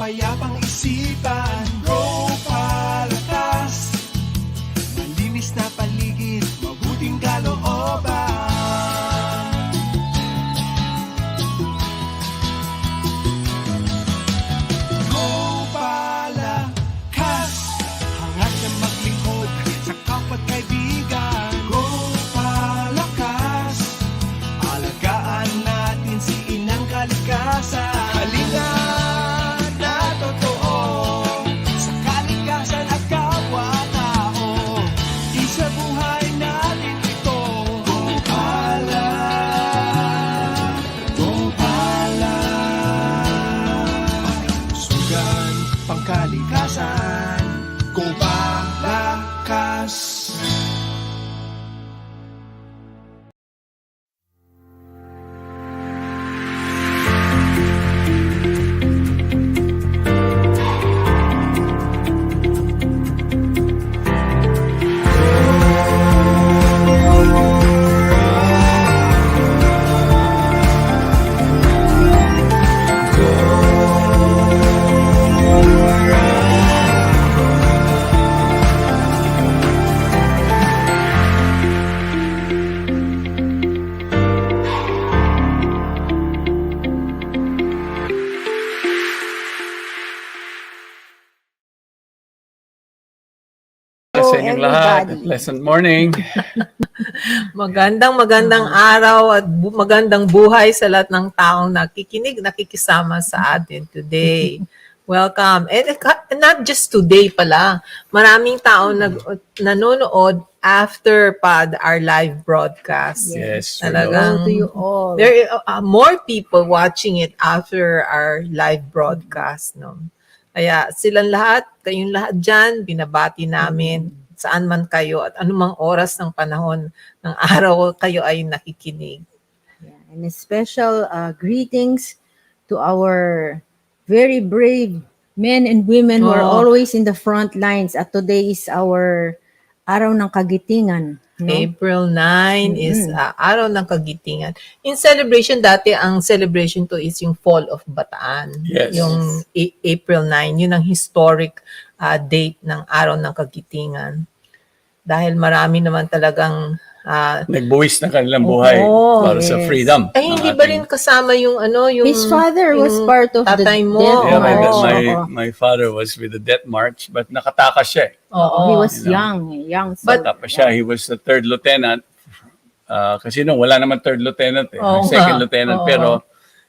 mapayapang isipan. Go Palakas, malinis na paligid, mabuting kalooban. Go Palakas, hangad na maglingkod sa kapwa't kaibigan. Go Palakas, alagaan natin si Inang Kalikasan. Halina na totoo sa kalikasan at kapwa-tao. Isa buhay natin ito. Go Pala, Go Pala. Pangkalusugan, pangkalikasan, Go Palakas. Sa inyong lahat. Pleasant morning. Magandang araw at magandang buhay sa lahat ng taong nakikinig, nakikisama sa atin today. Welcome. And not just today pala. Maraming taong nanonood after our live broadcast. Yes. Talagang to you all. there are more people watching it after our live broadcast, no? Kaya silang lahat, kayong lahat dyan, binabati namin saan man kayo at anumang oras ng panahon ng araw kayo ay nakikinig. Yeah, and a special greetings to our very brave men and women who are Oh. always in the front lines. At today is our Araw ng Kagitingan. No? April 9 is araw ng kagitingan. In celebration, dati ang celebration to is yung Fall of Bataan. Yes. Yung April 9, yun ang historic date ng araw ng kagitingan. Dahil marami naman talagang Nagbuwis ng kanilang buhay Oo, para sa yes. freedom. ay hindi ba rin kasama yung yung His father was yung part of the tatay mo? death Yeah, march. Oo. my father was with the death march, but nakatakas siya. Oo. He was You know. young. Bata pa siya. He was the third lieutenant. Kasi nung wala naman third lieutenant Oo second nga. lieutenant, Oo. pero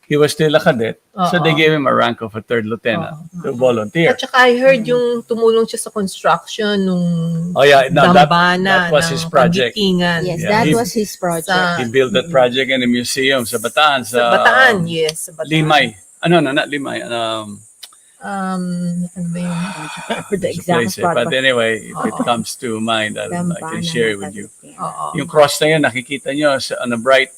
he was still a cadet. So Oo. they gave him a rank of a third lieutenant to volunteer. At saka I heard yung tumulong siya sa construction nung Oh yeah, no, dambana that was his ng project. Kagitingan. Yes, Yeah, that he- was his project. Sa- He built that project in a museum sa Bataan. Sa Bataan, yes. Sa Bataan. Limay. No, not Limay. Ano ba yun? For the It's a exact place, spot. But anyway, if it comes to mind, I can share it with you. Oo. Yung cross na yun, nakikita nyo on a bright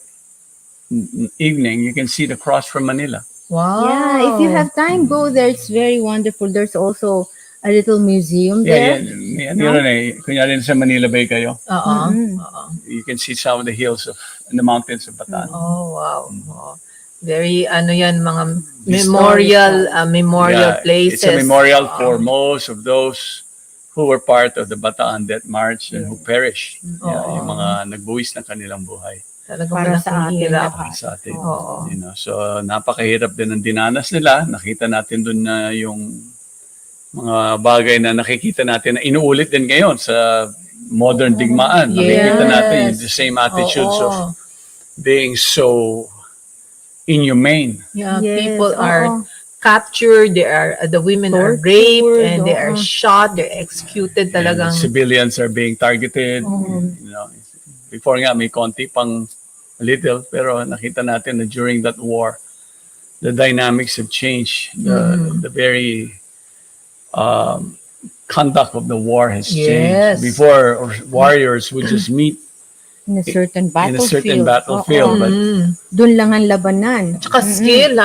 evening, you can see the cross from Manila. Wow. Yeah, if you have time, go there. It's very wonderful. There's also a little museum Yeah, there. yeah. Yun kunyari sa Manila Bay kayo, Oo. Mhm. Oo. you can see some of the hills and the mountains of Bataan. Oh, wow. Oo. Very, yan, mga Historical. memorial Yeah, places. it's a memorial Oo. for most of those who were part of the Bataan Death March and who perished. Yeah, Oo. yung mga nagbuwis ng kanilang buhay. Talagang Para sa malaking atin hirap. lahat. Sa atin. Oo. You know, so napakahirap din ang dinanas nila. Nakita natin dun na yung mga bagay na nakikita natin na inuulit din ngayon sa modern digmaan. Nakikita natin yung the same attitudes Oo. of being so inhumane. Yeah, Yes, people are oo. captured, the women are Tortured, raped, and they are oo. shot, they're executed talagang. And civilians are being targeted. You know, before nga may konti pang little, pero nakita natin na during that war, the dynamics have changed. The very conduct of the war has Yes. changed. Before, warriors would just meet In a certain in a battlefield. certain battlefield, but Doon lang ang labanan. Tsaka skill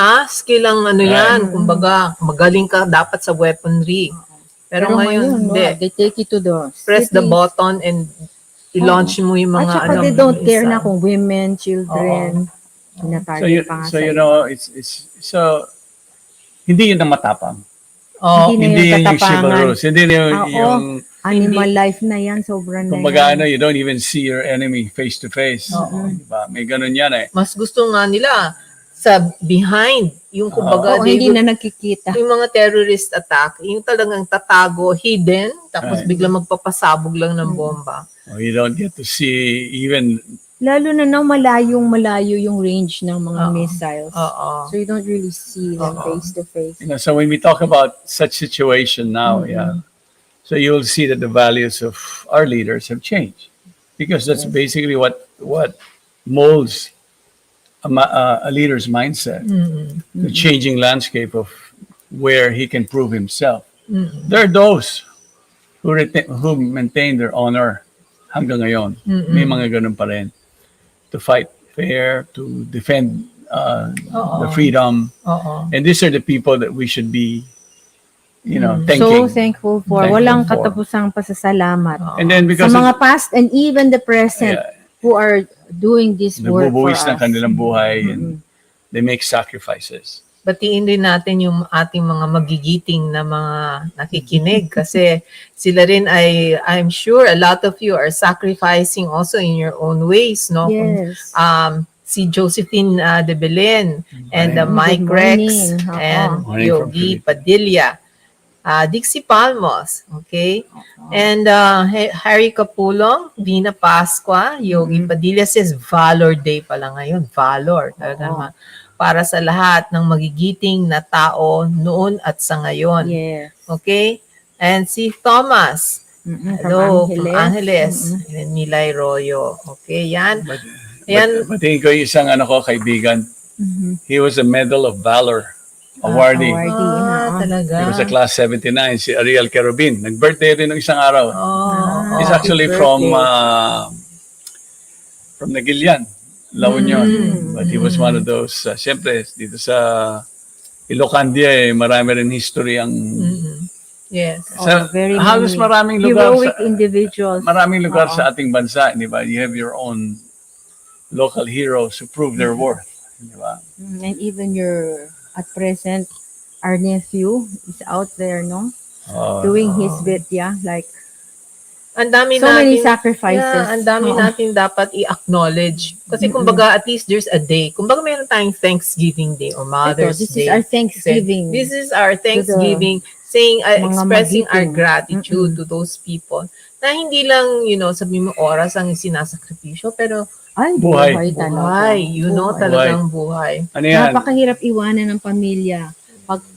ang yan, kumbaga, magaling ka dapat sa weaponry. Pero ngayon, no, hindi. they take you to the Press the cities. button and i-launch mo yung mga At saka they don't care isa. na kung women, children, so tinatarget pa nga so sa you know, it's so hindi yun ang matapang. Oh, Hindi na Hindi yung yan yung katapangan. chivalrous. Hindi na Oo. yung Animal life na yan, sobrang na kumbaga yan. you don't even see your enemy face to face. Diba? May ganun yan eh. mas gusto nga nila sa behind, yung kumbaga, Oo, they hindi would- na nakikita. yung mga terrorist attack, yung talagang tatago, hidden, tapos Right. biglang magpapasabog lang ng bomba. Oh, you don't get to see even, Lalo na malayo yung range ng mga Oo. missiles. Oo. So you don't really see them Oo. face to face. you know, so when we talk about such situation now, yeah, so you'll see that the values of our leaders have changed because that's basically what molds a leader's mindset, the changing landscape of where he can prove himself. There are those who maintain their honor hanggang ngayon. May mga ganun pa rin. To fight fair, to defend the freedom. Oo. And these are the people that we should be, So thanking. thankful for. Thankful Walang for. katapusang pasasalamat. And then Sa because mga past and even the present Yeah. who are doing this work for nagbubuwis us. ng kanilang buhay and they make sacrifices. Batiin din natin yung ating mga magigiting na mga nakikinig kasi sila rin ay, I'm sure a lot of you are sacrificing also in your own ways, no? Yes. Si Josephine de Belen and Morning. Mike Good Rex morning. and Morning from Yogi Philippines. Padilla, Dixie Palmos, okay? And Harry Capulong, Vina Pasqua, Yogi Padilla says Valor Day pala ngayon. Valor. Talaga naman. Para sa lahat ng magigiting na tao noon at sa ngayon. Yes. Okay? And si Thomas, hello, from Angeles. And Milay Royo. Okay, yan. Yan. Batiin ko yung isang kaibigan. He was a Medal of Valor awardee. Talaga. He was a class 79, si Ariel Kerubin. Nag-birthday rin ng isang araw. Oh, He's actually happy from birthday. Nagilian, La Union. But he was one of those, siyempre, dito sa Ilocandia, marami rin history ang... Yes. Sa, very halos many maraming lugar heroic sa, individuals. maraming lugar sa ating bansa, di ba? You have your own local heroes who prove their worth. Di ba? And even at present, our nephew is out there, no? Doing his bit, yeah? Like, Ang dami so many natin, sacrifices. yeah, ang dami Oo. natin dapat i-acknowledge. Kasi kumbaga, at least there's a day. Kumbaga, meron tayong Thanksgiving Day or Mother's This Day. is our Thanksgiving. This is our Thanksgiving, saying, mga expressing our magiting. gratitude to those people. Na hindi lang, sabi mo, oras ang sinasakripisyo, pero Ay, Buhay. buhay talaga. buhay, Buhay. talagang buhay. Ano yan? Napakahirap iwanan ng pamilya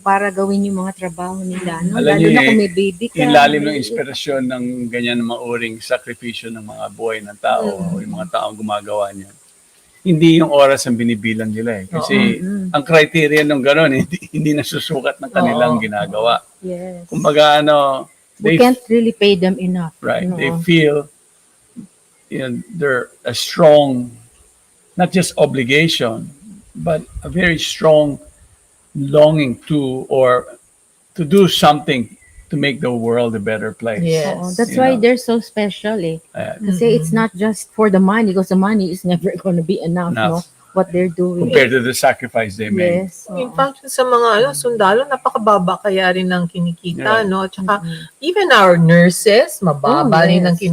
para gawin yung mga trabaho nila. No? Alam Lalo niyo, na kung may baby ka. Yung lalim ng inspirasyon ng ganyan mauring sakripisyo ng mga buhay ng tao o yung mga taong gumagawa niyan. Hindi yung oras ang binibilang nila eh. Kasi ang criteria ng gano'n, hindi nasusukat ng kanilang ginagawa. Yes. Kumbaga We can't really pay them enough. right, No? they feel they're a strong, not just obligation, but a very strong longing to do something to make the world a better place. Yes. Oo, that's You why know? they're so special eh. Kasi it's not just for the money because the money is never going to be enough, no? What they're doing. Compared to the sacrifice they made. Yes. In fact, sa mga sundalo, napakababa kaya rin ng kinikita, Yeah. no? Tsaka, even our nurses, mababa rin ang yes.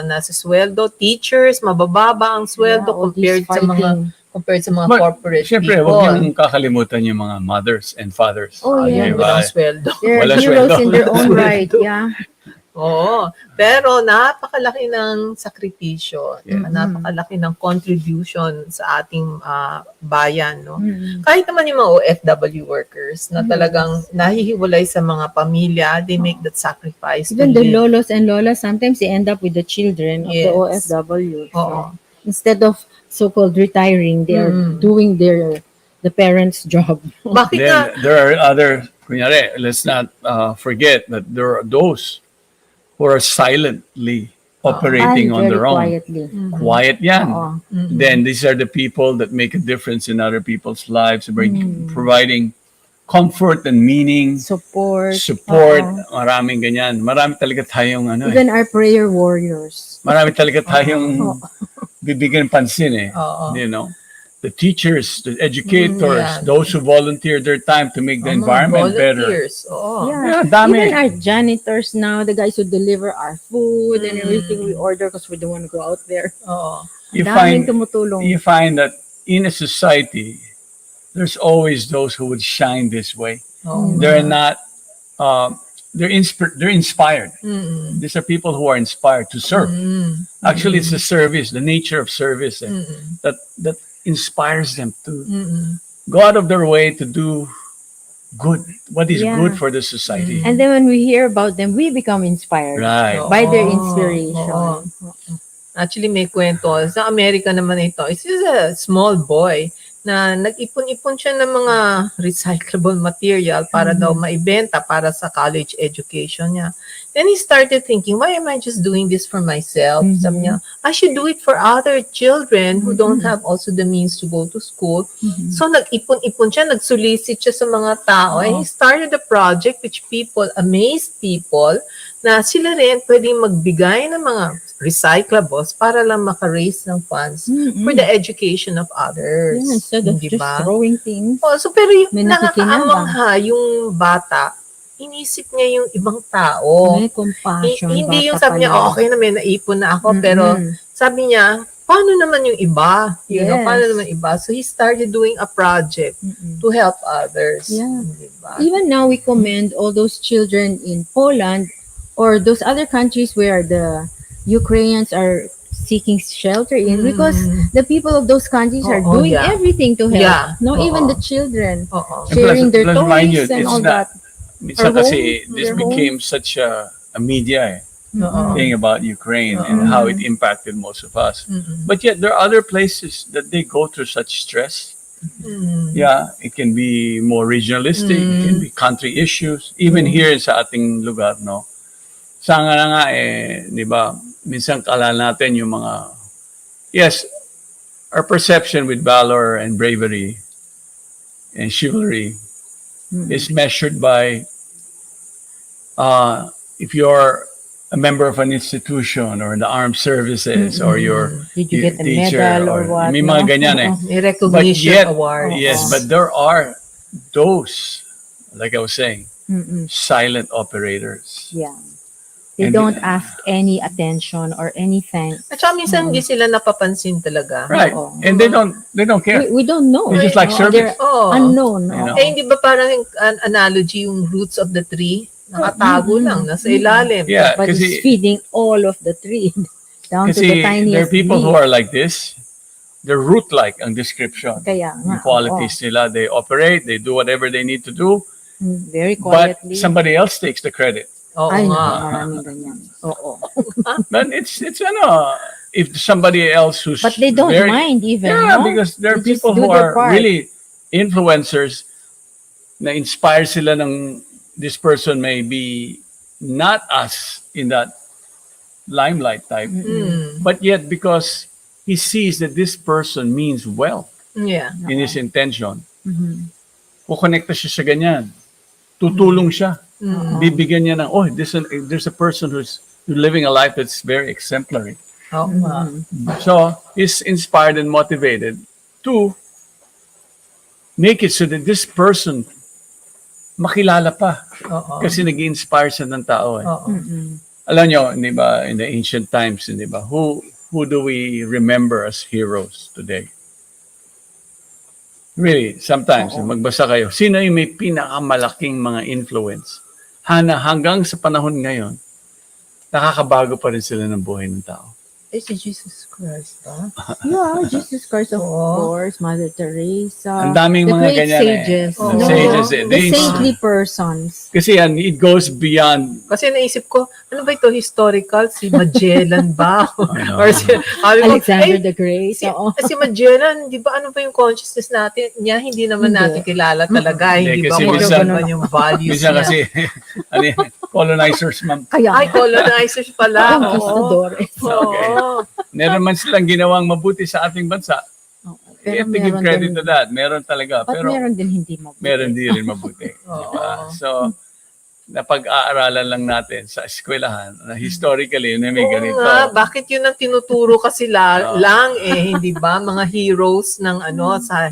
nasa sweldo. Teachers, mabababa ang sweldo Yeah, all compared this sa mga fighting. mga corporate Siyempre, people. huwag niyong kakalimutan yung mga mothers and fathers. Oh, Ayun, yeah. Diba? walang sweldo. They're Walang heroes sweldo. in their own Walang right. sweldo. Yeah. Oo. Pero napakalaki ng sakripisyo. Yeah. Napakalaki ng contribution sa ating bayan, no? Mm. Kahit naman yung mga OFW workers na talagang nahihiwalay sa mga pamilya, they make that sacrifice. Even to the live. lolos and lolas, sometimes they end up with the children of the Yes. OFW. So, Oo. instead of so-called retiring, they are doing the parents' job. Bakit nga? Then there are other, kunyari, let's not forget that there are those who are silently operating on very their own. quietly. Quiet yan. Oo. Then these are the people that make a difference in other people's lives, providing comfort and meaning, Support. support, Oo. maraming ganyan. Marami talaga tayong Even our prayer warriors. marami talaga tayong bibigyan pansin eh. Oo. You know? the teachers, the educators, yeah. those who volunteer their time to make the Mga environment better. volunteers, oo. Yeah, dami. Even our janitors now, the guys who deliver our food and everything we order because we don't want to go out there. Oo. You Daming find tumutulong. you find that in a society, there's always those who would shine this way. Oo. They're not. They're inspired. Mm-mm. These are people who are inspired to serve. Mm-mm. Actually, it's the service, the nature of service, Mm-mm. that inspires them to Mm-mm. go out of their way to do good, what is Yeah. good for the society. And then when we hear about them, we become inspired Right. by their Oo. inspiration. Oo. Actually, may kwento. Sa Amerika naman ito. It's just a small boy na nag-ipon-ipon siya ng mga recyclable material para daw maibenta para sa college education niya. Then he started thinking, why am I just doing this for myself? Sabi niya, I should do it for other children who don't have also the means to go to school. So nag-ipon-ipon siya, nagsolicit siya sa mga tao. And he started a project which amazed people na sila rin pwedeng magbigay ng mga recyclables para lang maka-raise ng funds for the education of others. Yeah, instead of Di just ba? throwing things. Oh, so pero yung May nakakaamangha yung bata, inisip niya yung ibang tao. May compassion. Hindi yung bata sabi niya, pa yan. okay na may naipon na ako, pero sabi niya, paano naman yung iba? You know, Yes. paano naman iba? So he started doing a project to help others. Yeah. Diba? Even now, we commend all those children in Poland or those other countries where the Ukrainians are seeking shelter in because the people of those countries are Oo, doing yeah. everything to help. Yeah. No, Oo. even the children Oo. And sharing their plus mind you, toys and it's all not- that. Minsan Or kasi home, this their home. became such a media Oo. thing about Ukraine and how it impacted most of us. Mm-mm. But yet there are other places that they go through such stress. Mm. Yeah, it can be more regionalistic, it can be country issues. Even here sa ating lugar, no? Sa nga di ba, minsan kala natin yung mga, yes, our perception with valor and bravery and chivalry is measured by if you're a member of an institution or in the armed services or your Did you get a teacher medal or what? may mga ganyan eh. May recognition But yet- award. Yes, but there are those, like I was saying, Mm-mm. silent operators. Yeah. They And- don't ask any attention or any thanks. At saka minsan hindi sila napapansin talaga. Right. Oo. And they don't care. We don't know. They just like Oo, service. they're Oh. unknown. You know. Eh, hindi ba parang yung analogy yung roots of the tree? Nakatago lang, nasa ilalim. Yeah, But kasi it's feeding all of the tree down to the kasi tiniest there are people who leaf. are like this. They're root-like ang description. Kaya nga. Yung qualities nila, they operate, they do whatever they need to do, Very but quietly. somebody else takes the credit. Oo Ay, nga. maraming ganyan. Oo. But it's if somebody else who's But they don't very, mind even. Yeah, no? because there are They just people do who their are part. really influencers na inspire sila ng this person may be not us in that limelight type, Mm. but yet because he sees that this person means well Yeah. in his intention, Mhm. kukonekta siya sa ganyan. Tutulong siya. Mm. Bibigyan niya ng, there's a person who's living a life that's very exemplary. Oo nga. So, he's inspired and motivated to make it so that this person makilala pa. Oo. Kasi nag-inspire siya ng tao. Eh. Oo. Mm-mm. Alam nyo, di ba, in the ancient times, di ba, who do we remember as heroes today? Really, sometimes, magbasa kayo, sino yung may pinakamalaking mga influence? Hanggang sa panahon ngayon, nakakabago pa rin sila ng buhay ng tao. Eh, si Jesus Christ, ha? Yeah, Jesus Christ, of Oo. course, Mother Teresa. Ang daming the mga great ganyan sages. eh. The Oo. sages eh. The They- saintly persons. Kasi yan, it goes beyond. Kasi naisip ko, ano ba ito, historical? Si Magellan ba? Ano? Or si, sabi ko, Alexander eh, the Great. si, Oo. si Magellan, di ba ano ba yung consciousness natin? Niya, hindi naman Hindi. natin kilala talaga. Hindi, Hindi ba kasi kung ano minsan- naman yung values Minsan niya? kasi, ano yan, colonizers, ma'am. Kaya Ay, colonizers pala. Oo. conquistadores. Oo. Meron man silang ginawang mabuti sa ating bansa. Oo. We have to give meron credit din- to that. Meron talaga. But Pero meron din hindi mabuti. meron din rin mabuti. Oo. Diba? So, napag-aaralan lang natin sa eskwelahan na historically na may Oo ganito. nga, bakit yun ang tinuturo kasi Oo. lang hindi ba mga heroes ng ano sa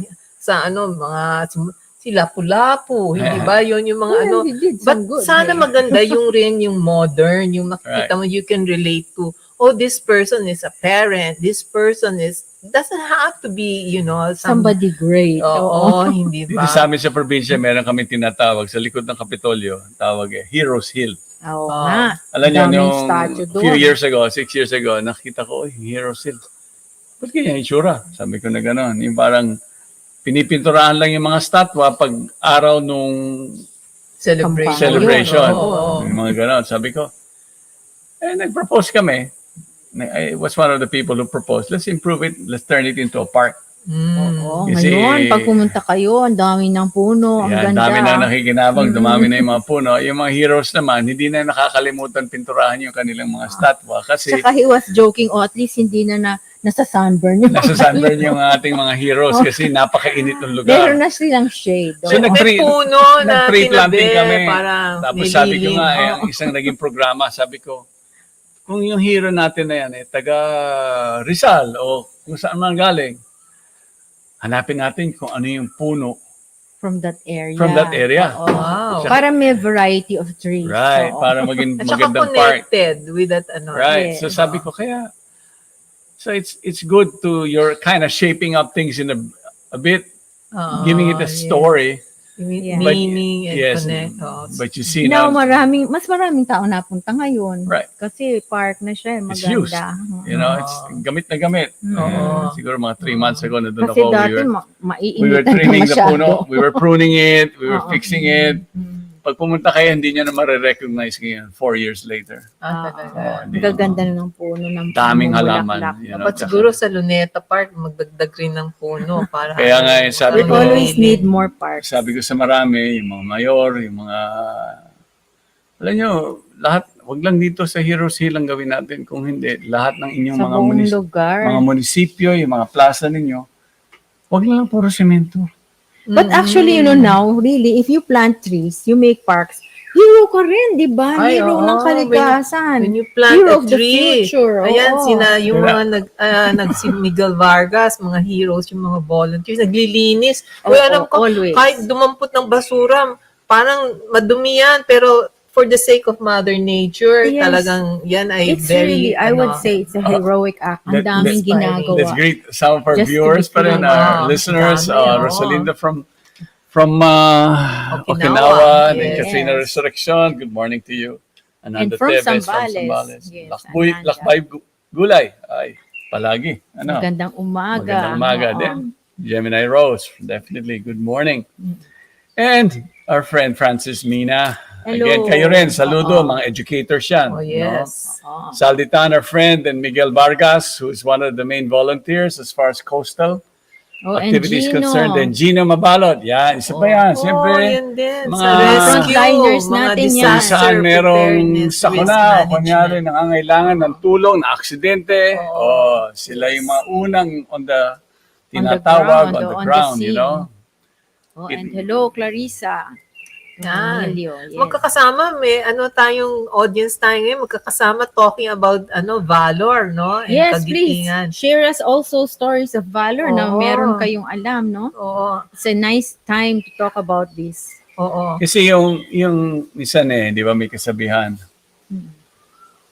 ano mga si Lapu-Lapu, hindi ba yun yung mga ano. Well, he did But some good. sana maganda yung rin yung modern, yung makikita mo you can relate to, oh, this person is a parent, this person is, doesn't have to be, you know, Somebody great. Oo, hindi Dito ba? sa amin sa probinsya, meron kami tinatawag sa likod ng Kapitolyo, tawag Heroes Hill. Oo Oo. nga. Alam niyo, Daming yung statue doon. few years ago, 6 years ago, nakita ko, Heroes Hill. Ba't kaya yung itsura? Sabi ko na gano'n. Yung parang pinipinturahan lang yung mga statwa pag araw nung celebration. Oo. Yung mga gano'n. Sabi ko, nag-propose kami. I was one of the people who proposed, let's improve it, let's turn it into a park. Oo, Kasi- ngayon, pag pumunta kayo, ang dami ng puno, ang Yan, ganda. dami na nakikinabang, dumami na yung mga puno. Yung mga heroes naman, hindi na nakakalimutan pinturahan yung kanilang mga statwa kasi Tsaka he was joking, at least hindi na nasa sunburn. nasa sunburn yung ating mga heroes kasi napakainit ng lugar. Meron na silang shade. So, Oo. nag-tree- May puno na Nag-tree planting tinabi, kami. parang Tapos sabi ko nililim. nga, ang isang naging programa, sabi ko, kung yung hero natin na yan, taga Rizal o kung saan man galing, hanapin natin kung ano yung puno From that area. from that area. Oo. Wow. Para may variety of trees. Right, Oo. para maging At saka magandang park. connected with that ano. Right. Yes. So sabi ko kaya so it's good to you're kind of shaping up things in a bit, giving it a story. Yeah. Meaning and Yes, connect. Oo. but you see Now, now, mas maraming tao napunta ngayon. Right. Kasi park na siya, It's used. maganda. you know, it's gamit na gamit. Oo. Siguro mga 3 months ago na doon Kasi ako. dati, We were maiinitan na trimming the masyado. puno, we were pruning it, we were Oo. fixing it. Pag pumunta kayo, hindi nyo na ma-recognize ngayon 4 years later. Talaga. hindi. Ang gaganda na ng puno ng Daming bulaklak. halaman. You know, Dapat siguro sa Luneta Park, magdagdag rin ng puno para Kaya nga, eh, sabi We ko- always need more parks. Sabi ko sa marami, yung mga mayor, yung mga... Alam nyo, lahat, wag lang dito sa Heroes Hill ang gawin natin. Kung hindi, lahat ng inyong Sa mga, buong lugar. mga munisipyo, yung mga plaza ninyo, wag lang puro semento. But actually, now, really, if you plant trees, you make parks, hero ka rin, di ba? Ay, Hero oo. ng kalikasan. When you plant Hero a of the tree. future. Ayan, oo. yung mga si Miguel Vargas, mga heroes, yung mga volunteers, naglilinis. Uy, alam ko, always. kahit dumampot ng basura, parang madumi yan, pero for the sake of Mother Nature, Yes. talagang yan ay It's very, really, I would say, it's a heroic act. Ang That- daming that's ginagawa. Let's greet some of our Just to viewers be pa rin, clear. our Wow, listeners, dami, oo. Rosalinda from Okinawa, and yes. Katrina Resurrection. Good morning to you. And Ananda from Teves Zambales. Yes, Ananda. Lakbay Gulay. Ay, palagi. Ano? Magandang umaga. Magandang umaga Oo. din. Gemini Rose, definitely. Good morning. And our friend Francis Mina. Hello. Again, kayo rin, saludo, Oo. mga educators yan. Oh, no? yes. Oo. Salditan, our friend, and Miguel Vargas, who is one of the main volunteers as far as coastal Oh, and activities Gino. concerned. And Gino Mabalot, yan, isa pa yan. Siyempre, Oh, yan din. mga Sa rescue, frontliners mga natin yan. kung disaster saan merong preparedness, risk sakuna, o management. kunyari nangangailangan ng tulong, na aksidente, sila yung mga unang on the tinatawag, on the ground, you scene. know. Oh, and hello, Clarissa. Yan. Emilio, yes. Magkakasama, may tayong audience tayo ngayon, magkakasama talking about valor, no? And Yes, please. kagitingan. Share us also stories of valor na Oo. meron kayong alam, no? Oo. It's a nice time to talk about this. Oo. Kasi yung isa di ba may kasabihan,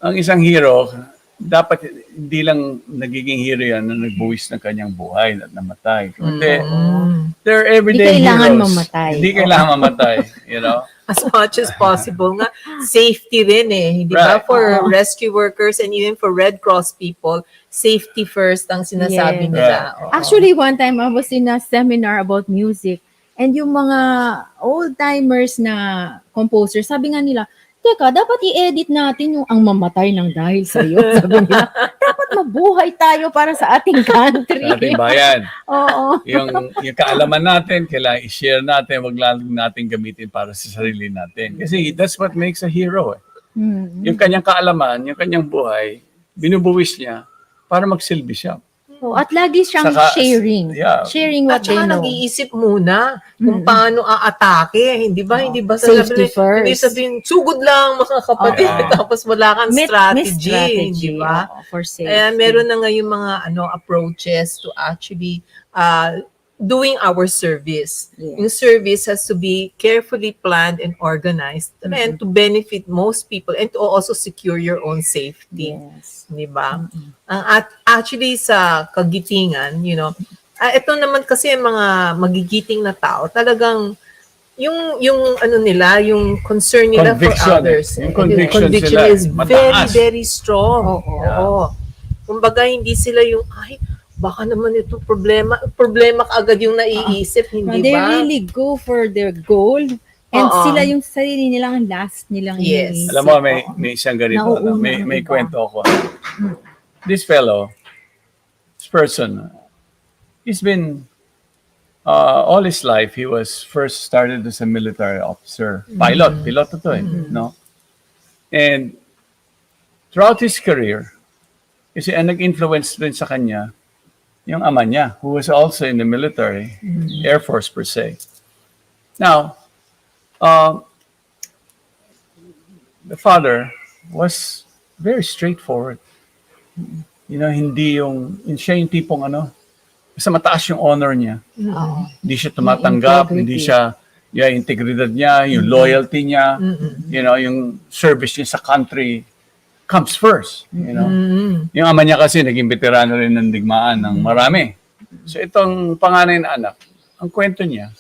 ang isang hero, dapat hindi lang nagiging hero yan na nagbuwis ng kanyang buhay at namatay. Kundi, they're everyday Hindi kailangan heroes. mamatay. Hindi kailangan mamatay, you know. As much as possible nga. Safety rin Di ba? Right. For Oo. rescue workers and even for Red Cross people, safety first ang sinasabi Yes. nila. Oo. Actually, one time I was in a seminar about music and yung mga old-timers na composers, sabi nga nila, teka, dapat i-edit natin yung ang mamatay ng dahil sa iyo. Sabi nila, dapat mabuhay tayo para sa ating country. Sa ating bayan. Oo. Yung kaalaman natin, kailangan i-share natin, wag lang natin gamitin para sa sarili natin. Kasi that's what makes a hero. Mm. Yung kanyang kaalaman, yung kanyang buhay, binubuwis niya para magsilbi siya. Oh, at lagi siyang Saka- sharing. yeah. Sharing At what they saka know. nag-iisip muna kung Mm. paano aatake. Hindi ba? Hindi ba Safety first. Hindi sabihin, sugod lang mga kapatid. Oo. Tapos wala kang May strategy. Hindi ba? for safety. Kaya meron na ngayon mga approaches to actually doing our service. Yes. Yung service has to be carefully planned and organized and to benefit most people and to also secure your own safety. Yes. Di ba? At actually sa kagitingan, ito naman kasi mga magigiting na tao, talagang yung ano nila, yung concern nila Conviction. for others. Yung conviction sila, is very, mataas. very strong. Oo. Oo. Kumbaga, hindi sila yung, ay, baka naman ito problema kaagad yung naiisip, hindi They ba? really go for their goal and Oo. sila yung sarili nilang last nilang Yes. iniisip. Alam mo, Oo. may isang ganito. Nauuna May ang iba. kwento ako. This person, he's been, all his life, he was first started as a military officer. Pilot to to no? And throughout his career, kasi ang nag-influence din sa kanya, yung ama niya, who was also in the military, Air Force per se. Now, the father was very straightforward. Hindi siya yung tipong basta mataas yung honor niya. Oo. Hindi siya tumatanggap, Integrity. hindi siya, integridad niya, yung loyalty niya, yung service niya sa country comes first. Yung ama niya kasi naging veterano rin ng digmaan ng marami. So itong panganay na anak, ang kwento niya,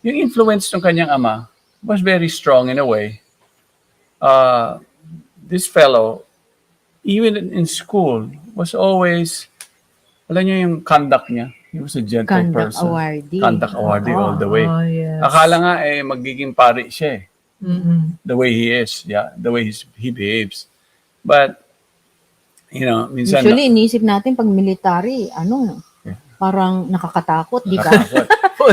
yung influence ng kanyang ama was very strong in a way. This fellow, even in school, was always, alam niyo yung conduct niya, he was a gentle Conduct person. awardee. Conduct awardee all the way. Oh, yes. Akala nga magiging pari siya Mm-mm. the way he is, the way he behaves. But, minsan, Usually, iniisip natin pag military, parang nakakatakot, di ba?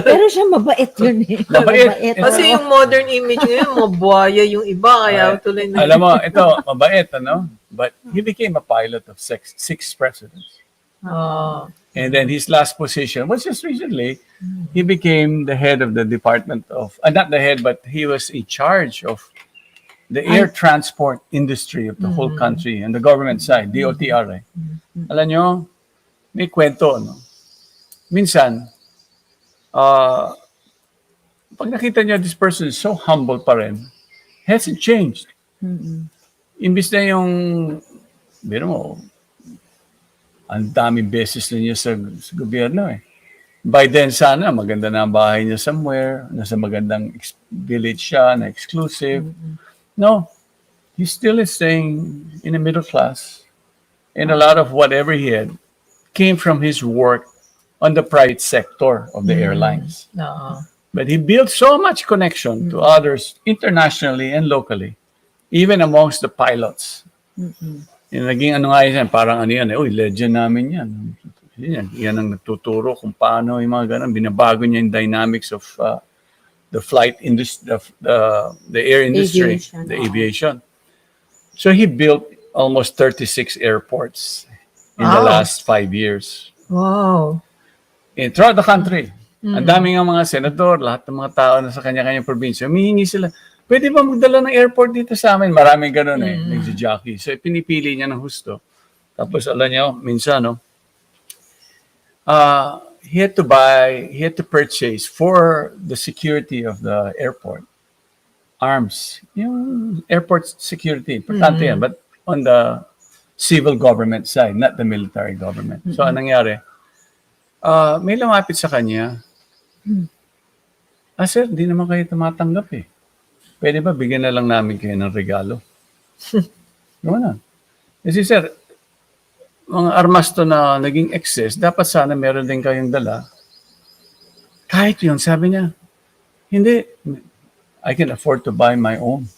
Pero siya mabait yun eh. Mabait. Kasi yung modern image ngayon, mabuhaya yung iba, kaya tuloy na. alam mo, ito, mabait, But he became a pilot of six presidents. Oh. And then his last position was just recently, he became the head of the department of, not the head, but he was in charge of the air transport industry of the whole country and the government side, DOTR. Alam nyo, may kwento, Minsan, pag nakita niyo this person is so humble pa rin, hasn't changed. Imbis na yung, biro mo, ang daming beses na niya sa gobyerno By then, sana, maganda na ang bahay niya somewhere, nasa magandang village siya, na exclusive. No, he still is staying in the middle class. And a lot of whatever he had came from his work on the private sector of the airlines. Oo. But he built so much connection to others internationally and locally, even amongst the pilots. Yung naging nga yan, parang uy, legend namin yan. Yan ang nagtuturo kung paano yung mga ganun. Binabago niya yung dynamics of the flight industry, the air industry, Aviation. the aviation. So he built almost 36 airports in the Wow. last 5 years. Wow. And throughout the country. Ang dami nga mga senador, lahat ng mga tao na sa kanya-kanyang probinsya, humihingi sila, pwede ba magdala ng airport dito sa amin? Maraming ganun nagja-jockey. So pinipili niya ng husto. Tapos alam niyo, minsan, he had to purchase for the security of the airport, arms. Yung airport security, importante yan. But on the civil government side, not the military government. So anong nangyari? May lumapit sa kanya, sir, di naman kayo tumatanggap Pwede ba bigyan na lang namin kayo ng regalo? Gano'n. Kasi sir, mga armas to na naging excess, dapat sana meron din kayong dala. Kahit yun, sabi niya, hindi, I can afford to buy my own.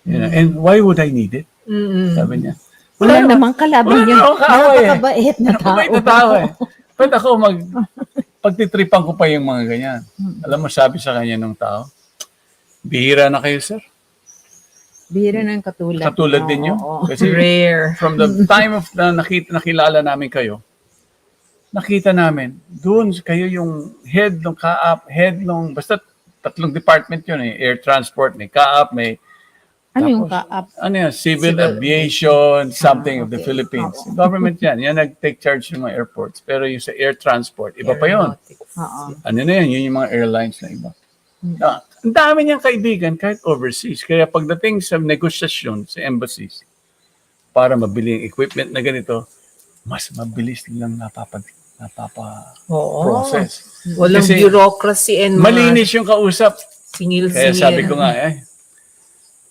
And why would I need it? Sabi niya. Wala namang kalaban Wala yun. namang kaaway Napakabait na tao. Mabait na tao Ba't ako pagtitripan ko pa yung mga ganyan? Alam mo, sabi sa kanya ng tao, bihira na kayo, sir. Bihira ng katulad. Katulad din yun. Oo. Kasi Rare. from the time of na nakilala namin kayo, nakita namin, doon kayo yung head ng CAAP, head ng, basta tatlong department yun eh, air transport, may CAAP, may Ano yung tapos, ka-up? ano yan, civil Civil aviation, something of the okay. Philippines. Oo. Government yan, yan nag-take charge ng mga airports. Pero yung sa air transport, iba pa yun. Aeronautics. Oo. Ano na yan, yun yung mga airlines na iba. Ang dami niyang kaibigan kahit overseas. Kaya pagdating sa negosasyon sa embassies, para mabili yung equipment na ganito, mas mabilis nilang Oo. process. Walang Kasi bureaucracy and mga Malinis yung kausap. Kaya singil-singil. sabi ko nga,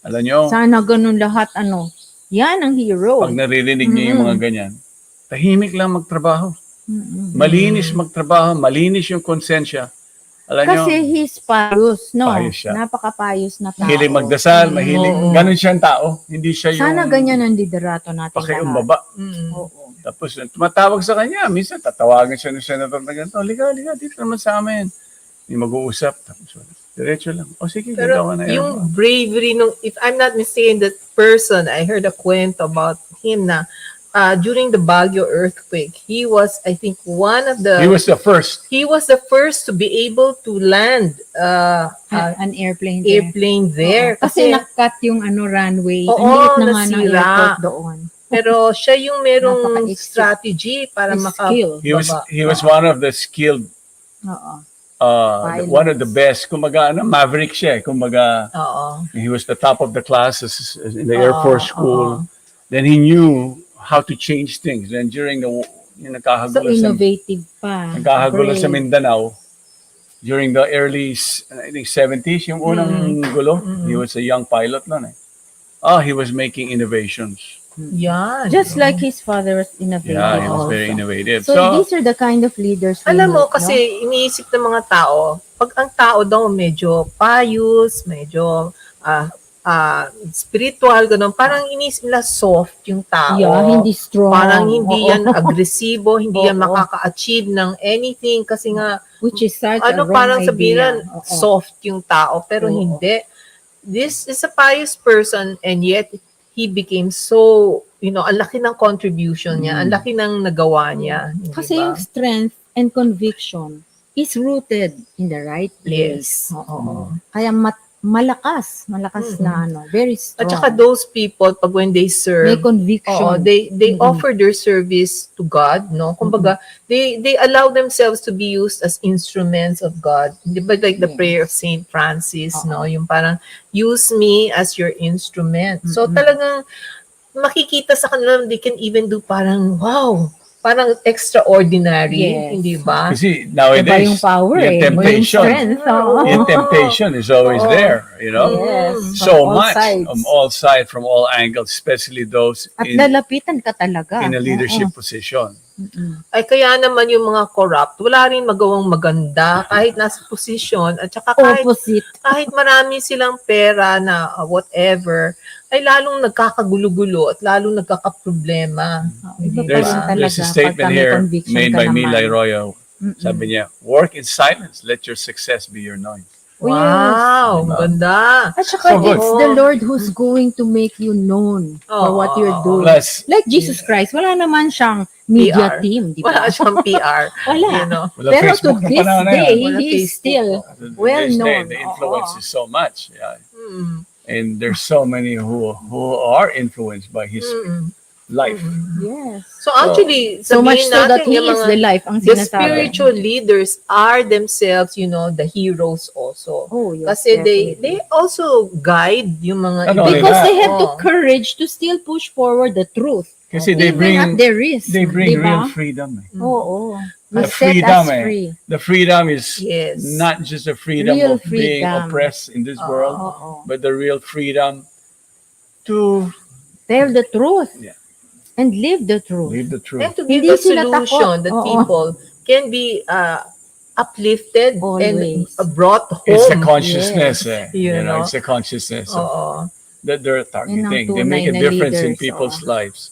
alam nyo, Sana ganun lahat, yan ang hero. pag naririnig niyo yung mga ganyan, tahimik lang magtrabaho. Mm-mm. Malinis magtrabaho, malinis yung konsensya. Alam nyo, Kasi he's pious, no? Pious siya. Napaka-pious na tao. mahilig magdasal, mahilig, Oo. ganun siyang tao. Hindi siya yung Sana ganyan ang liderato natin lahat. pakiumbaba. Oo. Tapos tumatawag sa kanya, minsan tatawagan siya ng senator na ganito, liga, dito naman sa amin. Yung mag-uusap, tapos diretso lang. O sige, Pero gagawa na yung bravery nung, if I'm not mistaken, that person, I heard a kwento about him na during the Baguio earthquake, he was, I think, one of the, He was the first. he was the first to be able to land An airplane there. airplane there. Oo. Kasi nakat yung runway. Oo, Ang liit na nga ng nasira. airport doon. pero siya yung merong Napaka-extra. strategy para Skill. He was one of the skilled, Oo. one of the best. Kumbaga, maverick siya. Kumbaga, Oo. he was the top of the class in the Air Force School. Oo. Then he knew how to change things. Then during yung So nagkakagulo innovative pa. sa Brave. Mindanao, during the early, I think, 70s, yung unang gulo, he was a young pilot nun eh. He was making innovations. Yan. Just like his father was innovative. Yeah, he was also. very innovative. So, these are the kind of leaders we Alam mo, need, kasi iniisip ng mga tao, pag ang tao daw medyo pious, medyo spiritual, ganun, parang iniisip nila soft yung tao. Yeah, hindi strong. Parang hindi Oo. yan agresibo, hindi yan Oo. makaka-achieve ng anything kasi nga, Which is such a wrong parang sabihin idea. na Oo. soft yung tao, pero Oo. hindi. This is a pious person and yet he became so, ang laki ng contribution niya, ang laki ng nagawa niya. Hindi Kasi ba? yung strength and conviction is rooted in the right place. Yes. Oo. Kaya malakas na very strong. At saka those people, pag when they may serve, conviction. they Mm-mm. offer their service to God, no? Kumbaga, they allow themselves to be used as instruments of God. Di ba like the Yes. prayer of Saint Francis, Oo. no? Yung parang, use me as your instrument. So Mm-mm. talagang makikita sa kanila, they can even do parang, wow, parang extraordinary, Yes. hindi ba? Kasi Iba nowadays, yung power yung yung temptation, strength. Oo. yung temptation is always Oo. there, Yes. So From all much, sides. from all sides, from all angles, especially those At in lalapitan ka talaga. a leadership Oo. position. Mm-mm. Ay kaya naman yung mga corrupt, wala rin magawang maganda kahit nasa posisyon at saka Opposite. kahit marami silang pera na whatever, ay lalong nagkakagulo-gulo at lalong nagkakaproblema. Iba pa There's, rin talaga there's a statement pagka may here conviction made ka by naman. Milay Royo. Mm-mm. Sabi niya, work in silence, let your success be your noise. Oh, yes. Wow, Diba? ganda. At saka So good. it's the Lord who's going to make you known for what you're doing. Plus, Like Jesus Christ, wala naman siyang media PR. team, di Wala ba? siyang PR. Wala. You know? wala Pero Facebook to na this panahon na yan. day, Wala he is Facebook. still well Today's day, known. the influence Oo. is so much. Yeah. Mm, And there's so many who are influenced by his mm, life. Yes. So actually, So much sabihin so that natin he yung is mga the life ang the sinasabi. spiritual leaders are themselves, the heroes also. Oh, yes, Kasi they definitely. also guide yung mga Ano, Because nila. they have the Oo. courage to still push forward the truth. Kasi they Even at bring their risk. real diba? freedom. Eh. Oo. The Mas set freedom, us eh. free. The freedom is Yes. not just the freedom Real of being freedom. oppressed in this world, Oo. but the real freedom to Tell the truth. Yeah. And live the truth. live the truth. And to give Hindi a sila solution takot. that Oo. people can be uplifted Always. and brought home. It's a consciousness, Yes. eh. You know? It's a consciousness of Oo. that they're Yun ang targeting. They make a tunay na difference in leaders, people's lives,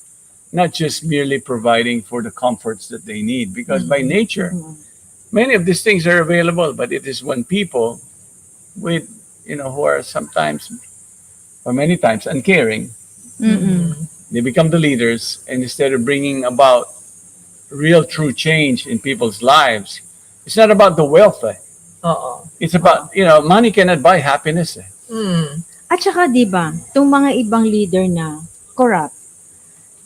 not just merely providing for the comforts that they need. Because by nature, Mm. many of these things are available, but it is when people with, who are sometimes or many times uncaring. They become the leaders, and instead of bringing about real true change in people's lives, it's not about the wealth. Oo. It's about, money cannot buy happiness. Mm. At saka, di ba, itong mga ibang leader na corrupt,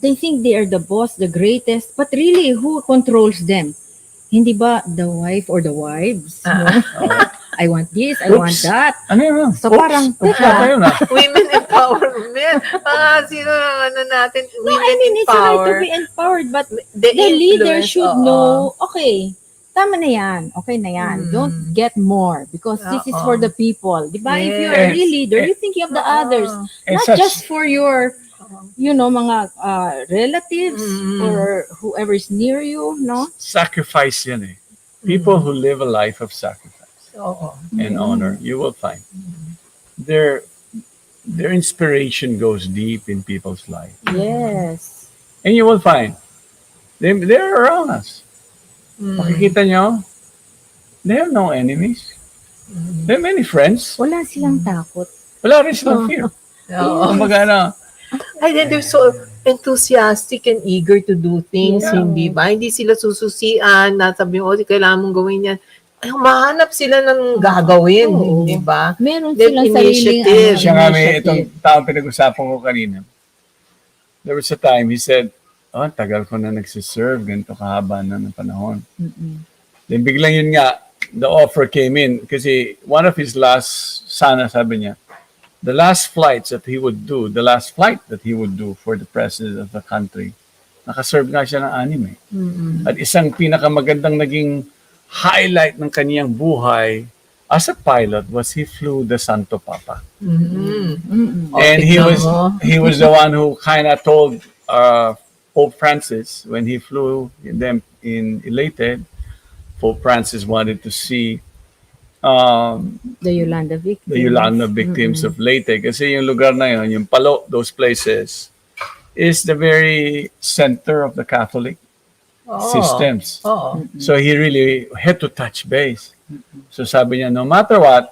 they think they are the boss, the greatest, but really, who controls them? Hindi ba the wife or the wives? No? I want this, I want Oops. that. Ano yun? So parang, Oops, teka, tayo na. Women empowerment. Sino ang ano natin? no, Women I mean, it's right to empower. be empowered, but The the leader influence, should oo. know, okay, tama na yan, okay na yan. Don't get more because this is Oo. for the people. Di ba? If you're Yes. a real leader, you're thinking of the others. And Not such- just for your, mga relatives or whoever is near you, no? Sacrifice yan eh. People who live a life of sacrifice Oo. and honor, you will find their inspiration goes deep in people's life. Yes. And you will find they're around us. Makikita nyo, they have no enemies. They have many friends. Wala silang takot. Wala rin silang fear. Oo. Kumbaga na, And then they're so enthusiastic and eager to do things, Yeah. hindi ba? Hindi sila sususian na sabi mo, kailangan mong gawin yan. Ay, mahanap sila ng gagawin, Oo. hindi ba? Meron That silang sariling initiative. siya nga may initiative. itong taong pinag-usapan ko kanina. There was a time, he said, tagal ko na nagsiserve, ganito kahaba na ng panahon. Then biglang yun nga, the offer came in kasi one of his last, sabi niya, the last flight that he would do for the president of the country, nakaserve nga siya ng 6 At isang pinakamagandang naging highlight ng kaniyang buhay as a pilot was he flew the Santo Papa. And he was the one who kind of told Pope Francis when he flew them in Elated, Pope Francis wanted to see The Yolanda victims. the Yolanda victims of Leyte kasi yung lugar na yun, yung Palo, those places is the very center of the Catholic systems. Oo. So he really had to touch base. So sabi niya, no matter what,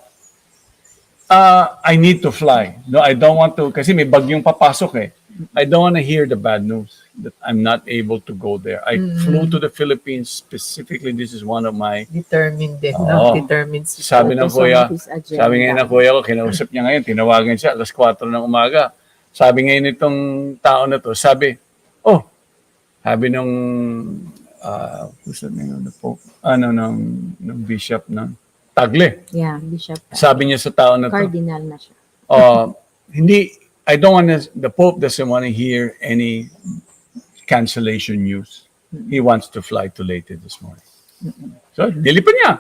I need to fly. No, I don't want to, kasi may bagyong papasok eh. I don't want to hear the bad news that I'm not able to go there. I flew to the Philippines specifically. This is one of my, Determined din, Oo. no? Determined si sabi ng Focus on kuya, his agenda. sabi ngayon ng kuya ko, kinausap niya ngayon, tinawagan siya, 4:00 ng umaga. Sabi ngayon itong tao na to, sabi nung, who's the name of the Pope? Ng Bishop ng Tagle. Yeah, Bishop. Sabi niya sa tao na to, Cardinal na siya. the Pope doesn't want to hear any cancellation news. He wants to fly to Leyte this morning. So, nilipan niya.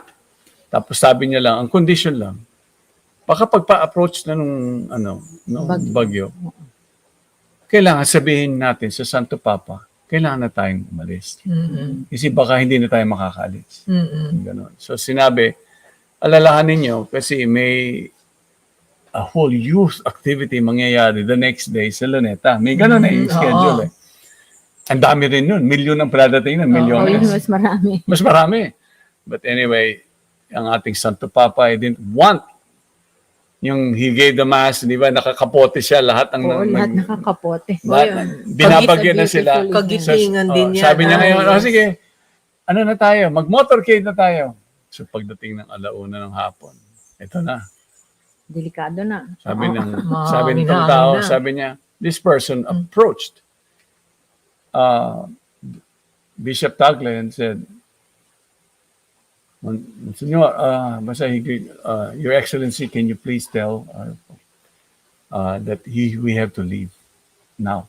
Tapos sabi niya lang, ang condition lang, baka pagpa-approach na nung bagyo, kailangan sabihin natin sa Santo Papa, kailangan na tayong umalis. Kasi baka hindi na tayo makakaalis. Ganon. So sinabi, alalahanin niyo kasi may a whole youth activity mangyayari the next day sa Luneta. May ganon na yung schedule eh. Ang dami rin nun. Milyon ang pradating nun. Oh, yun Milyones. mas marami. Mas marami. But anyway, ang ating Santo Papa, I didn't want yung he gave the mass, di ba, nakakapote siya, lahat ng... Oo, lahat nakakapote. Binabagyan na sila. Kagitingan din yan. Sabi niya ngayon, Yes. sige, ano na tayo, mag-motorcade na tayo. So pagdating ng 1:00 ng hapon, ito na. Delikado na. Sabi ng Ah, sabi ng minahal tao, na. sabi niya, this person approached Bishop Tagle and said, Monsignor, Your Excellency, can you please tell that we have to leave now?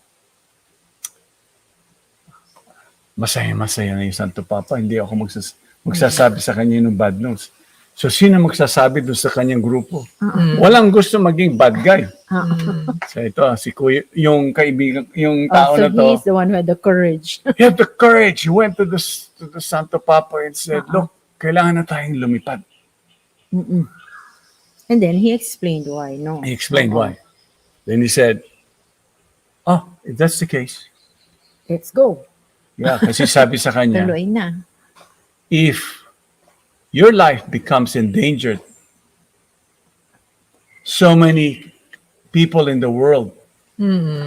Masaya-masaya na yung Santo Papa. Hindi ako magsasabi sa kanya ng bad news. So, sino magsasabi doon sa kanyang grupo? Walang gusto maging bad guy. So, ito, si Kuya, yung kaibigan, yung tao So na to, he's the one who had the courage. he had the courage. He went to the Santo Papa and said, look, kailangan na tayong lumipad. And then he explained why. No. He explained why. Then he said, if that's the case, Let's go. yeah, kasi sabi sa kanya, Tuloy na. if your life becomes endangered, so many people in the world.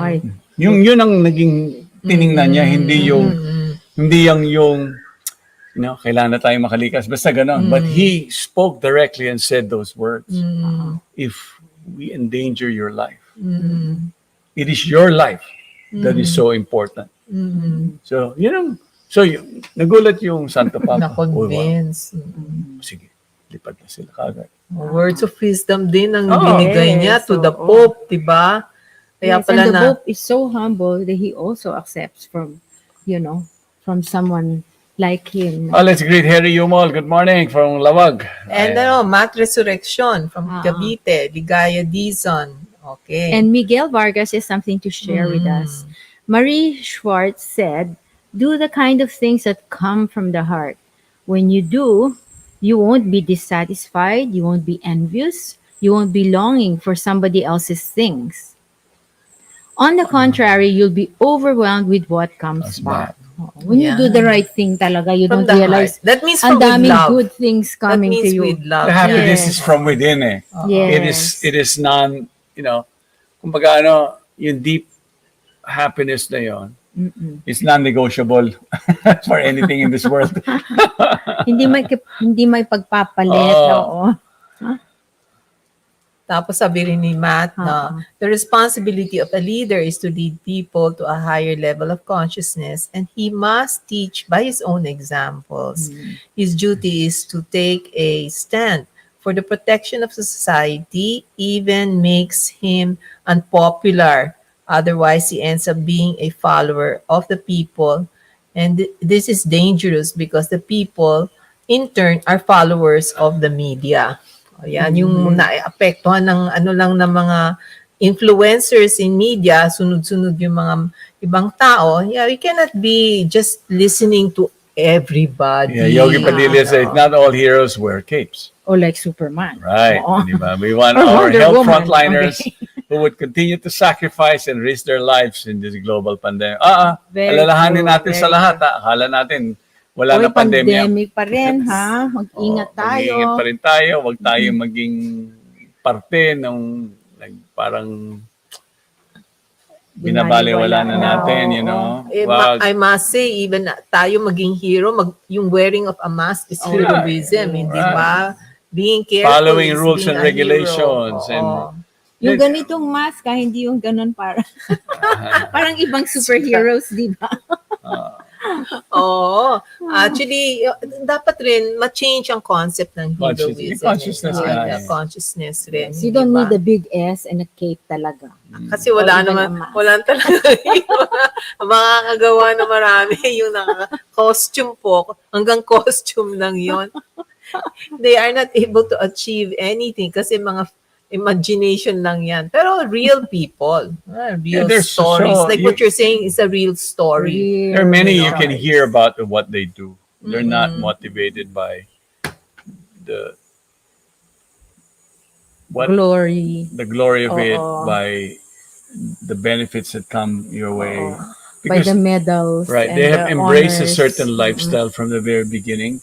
Ay, Yun ang naging tiningnan niya, hindi yung kailangan na tayo makalikas. Basta ganon. But he spoke directly and said those words. If we endanger your life, it is your life that is so important. So, nagulat yung Santo Papa. Na-convince. Sige, lipad na sila kagad. Words of wisdom din ang Oh, binigay niya to the Pope, diba? Kaya yes, pala and the na, Pope is so humble that he also accepts from someone like him. Oh, let's greet Harry Yumol. Good morning from Lawag. and Matt Resurrection from Cavite, Ligaya Dizon. Okay. And Miguel Vargas has something to share with us. Marie Schwartz said, "Do the kind of things that come from the heart. When you do, you won't be dissatisfied, you won't be envious, you won't be longing for somebody else's things. On the contrary, you'll be overwhelmed with what comes That's back." back. When you do the right thing talaga, you From don't the realize heart. That means ang from with daming love. good things That coming to means you. with love. The happiness Yes. is from within eh. Yes. It is non, kumbaga yung deep happiness na yon is non-negotiable for anything in this world. hindi may pagpapalit. Oo. Oo. Tapos sabi rin ni Matt na the responsibility of a leader is to lead people to a higher level of consciousness, and he must teach by his own examples. His duty is to take a stand for the protection of society, even makes him unpopular. Otherwise, he ends up being a follower of the people. And this is dangerous because the people, in turn, are followers of the media. Ayan, yung naapektuhan ng ng mga influencers in media, sunod-sunod yung mga ibang tao. Yeah, we cannot be just listening to everybody. Yeah, Yogi Padilla says, not all heroes wear capes. O like Superman. Right. Oo. Diba? We want Or our Wonder health Woman. frontliners Okay. who would continue to sacrifice and risk their lives in this global pandemic. Very Alalahanin true, natin very sa lahat. Akala natin wala Oy, na pandemya. pandemic pa rin, ha? Mag-ingat tayo. Mag-iingat pa rin tayo. Huwag tayo maging parte ng parang binabaliwala na natin, Wag. I must say, even tayo maging hero, yung wearing of a mask is heroism, hindi ba? Being careful Following is rules being and a hero. regulations. Oo. And Yung ganitong mask, hindi yung ganon para. Parang ibang superheroes, di ba? Oo. Actually, dapat rin ma-change ang concept ng heroism. Consciousness nga, eh. Consciousness rin. You don't di ba? need a big S and a cape talaga. Kasi wala Or even naman, a mask. wala talaga makakagawa na marami yung costume po, hanggang costume lang yon. They are not able to achieve anything kasi mga imagination lang yan. Pero real people, real there's stories. so- Like what you're saying is a real story. there are many you Real can stories. hear about what they do. They're not motivated by the Glory. glory of it, Oo. by the benefits that come your way. By the medals. Right, and they have the embraced a honors. certain lifestyle from the very beginning,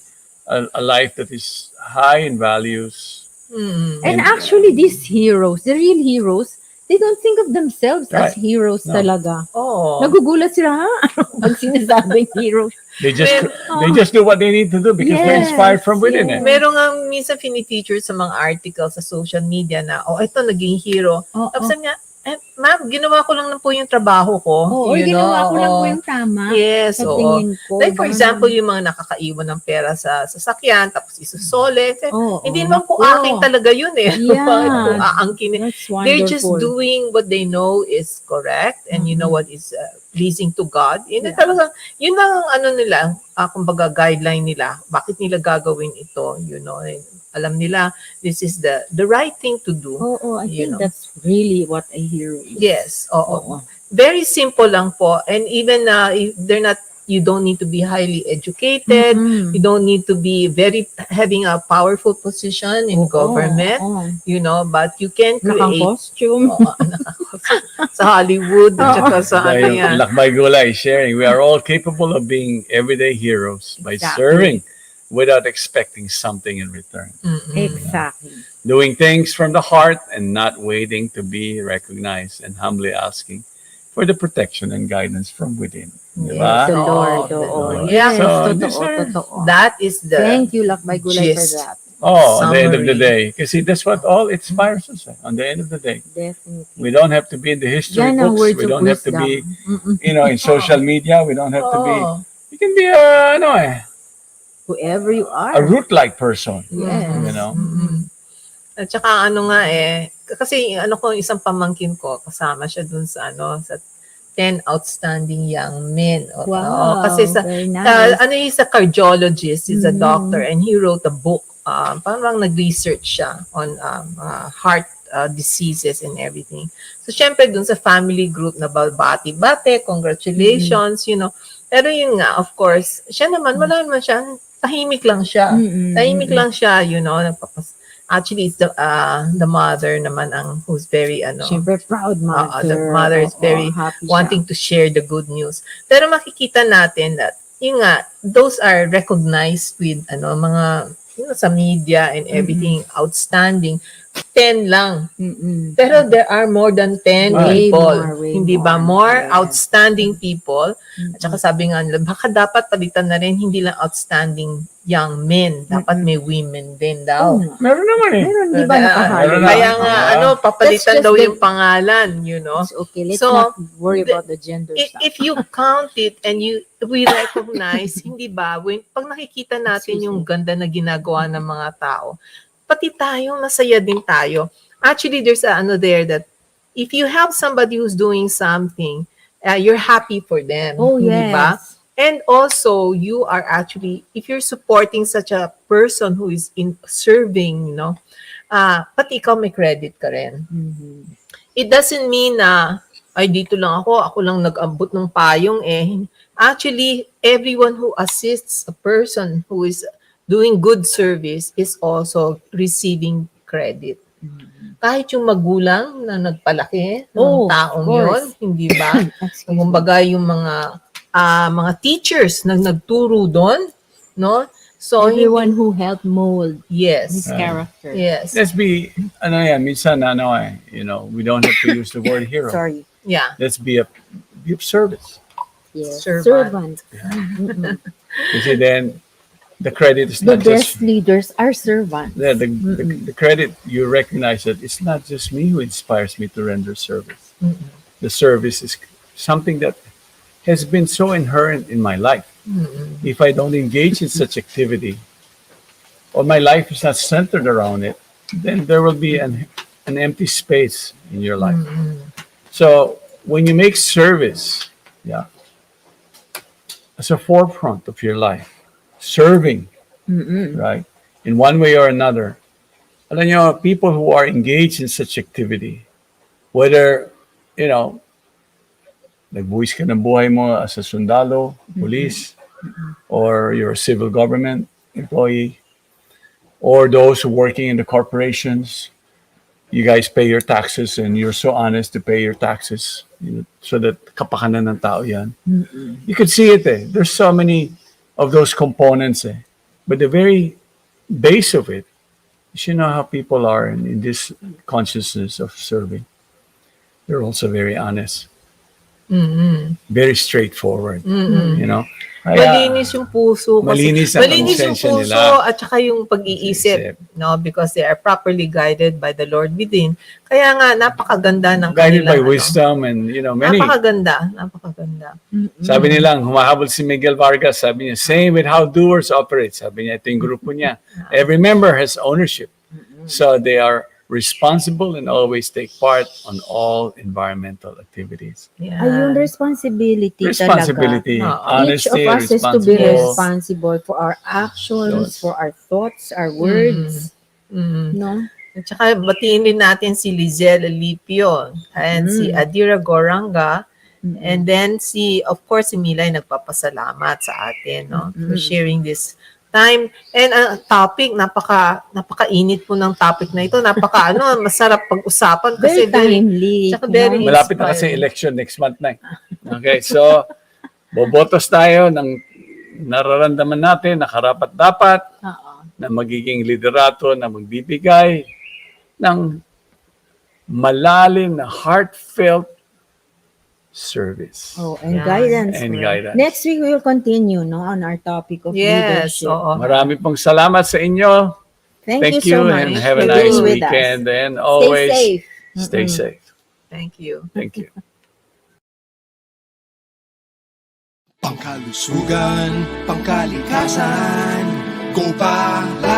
a life that is high in values. And actually, these heroes, the real heroes, they don't think of themselves Right. as heroes No. talaga. Oh. Nagugulat sila, ha? Pag sinasabing hero. They just do what they need to do because they're Yes, inspired from within. yes. Meron nga minsan finiteacher sa mga articles sa social media na, ito naging hero. Oo. Tapos sabi niya, ma'am, ginawa ko lang po yung trabaho ko. Oo, or you ginawa know, ko lang po oo. yung tama. Yes, Sa oo. tingin ko. Like for ganun. example, yung mga nakakaiwan ng pera sa sasakyan, tapos isusole. Oo, Hindi naman po oo. akin talaga yun eh. Yeah. Bakit po aangkin? That's They're just wonderful. doing what they know is correct and you know what is pleasing to God. Yun Yeah. talaga, yun ang nila, kumbaga guideline nila. Bakit nila gagawin ito, alam nila this is the right thing to do. Oo, I You think know. that's really what a hero is. Yes, Oo. very simple lang po. And even if they're not, you don't need to be highly educated. Mhm. You don't need to be having a powerful position in government, Oo. but you can create Naka-costume. sa Hollywood at saka sa ano yan. Lakbay Gulay is sharing, we are all capable of being everyday heroes by Exactly. serving without expecting something in return. Exactly. Doing things from the heart and not waiting to be recognized, and humbly asking for the protection and guidance from within. Di ba? The Oh, Lord, the oo. Lord. Yes, So, totoo, these are- totoo. That is the Thank you, Lakbay Gulay, for gist. that. Oh, at the end of the Summary. day. Kasi that's what all inspires us. On the end of the day. Definitely. We don't have to be in the history Yan ang books. words We of don't have to wisdom. be, Mm-mm. in social media. We don't have to be, Oh, you can be Whoever you a are. root-like person. Yes. You know? at saka ano nga kasi ano ko, isang pamangkin ko, kasama siya dun sa sa 10 outstanding young men. Wow, Kasi very nice. he's a cardiologist, he's a Mhm. doctor, and he wrote a book. Parang nag-research siya on heart diseases and everything. So, syempre, dun sa family group na bati-bate, congratulations, Pero yun nga, of course, siya naman, wala naman siya, tahimik lang siya. Mm-mm. Tahimik lang siya, actually, it's the mother naman who's very, Siyempre, proud mother. the mother is Oo, very happy wanting to share the good news. Pero makikita natin that, yun nga, those are recognized with, mga, sa media and everything, outstanding. 10 lang. siya. Mm-mm. Pero there are more than 10 Way people. more, way Hindi ba? more. More Yes. outstanding people. At saka sabi nga nila, baka dapat palitan na rin, hindi lang outstanding young men. Dapat may women din daw. Oo nga. Meron naman eh. Meron, di ba nakahalo? Meron na. Kaya nga, papalitan That's just daw the- yung pangalan, It's okay. Let's So, not worry about the gender stuff. If you count it and we recognize, hindi ba, pag nakikita natin Excuse yung me. ganda na ginagawa ng mga tao, pati tayo, masaya din tayo. Actually, there's there that if you have somebody who's doing something, you're happy for them. Oh, Hindi ba? yes. And also, you are actually, if you're supporting such a person who is in serving, pati ikaw may credit ka rin. Mhm. It doesn't mean na, ay dito lang ako lang nag-ambot ng payong Actually, everyone who assists a person who is doing good service is also receiving credit. Kahit yung magulang na nagpalaki ng Oh, taong of course. yun, hindi ba? Excuse me. Kumbaga yung mga teachers na nagturo doon, no? So, Everyone who helped mold his yes. character. Yes. Let's be, minsan, we don't have to use the word hero. Sorry. Yeah. Let's be of service. Yes. Servant. Mm-mm. Kasi then, the credit is The not best just leaders are servants. the credit. You recognize that it's not just me who inspires me to render service. The service is something that has been so inherent in my life. If I don't engage in such activity, or my life is not centered around it, then there will be an empty space in your life. So when you make service, as a forefront of your life, serving, right, in one way or another, alam nyo, people who are engaged in such activity, whether, nagbuwis ka ng buhay mo as a sundalo, police, or you're a civil government employee, or those who working in the corporations, you guys pay your taxes and you're so honest to pay your taxes, so that kapakanan ng tao yan. You could see it There's so many of those components But the very base of it is, how people are in this consciousness of serving. They're also very honest. Very straightforward. Kaya, Malinis yung puso. Malinis ang yung konsensya puso nila. at saka yung pag-iisip. No? Because they are properly guided by the Lord within. Kaya nga, napakaganda ng guided by kanilang, wisdom and, many. Napakaganda. Sabi nilang, humahabol si Miguel Vargas, sabi niya, same with how doers operate. Sabi niya, ito yung grupo niya. Every member has ownership. So they are responsible and always take part on all environmental activities. Yeah. Ayun, responsibility Responsibility, Oo. Each honesty, of us is to be responsible. responsible for our actions, Yes. for our thoughts, our words. No? At saka batiin din natin si Lizelle Alipio and si Adira Goranga. And then of course, si Milay nagpapasalamat sa atin, no? For sharing this time. And topic, napaka-init po ng topic na ito. Masarap pag-usapan kasi Very timely. tsaka very Malapit na kasi inspiring. election next month na. Okay, so bobotos tayo ng nararamdaman natin na karapat-dapat Oo. na magiging liderato na magbibigay ng malalim na heartfelt service Oh, and Yan. guidance. and guidance. Next week, we will continue on our topic of Yes, leadership. oo. Marami pong salamat sa inyo. Thank you so much and have a for nice being with us. weekend. And Stay always safe. stay Mm-mm. safe. Thank you. Thank you. Pangkalusugan, pangkalikasan, go Pala!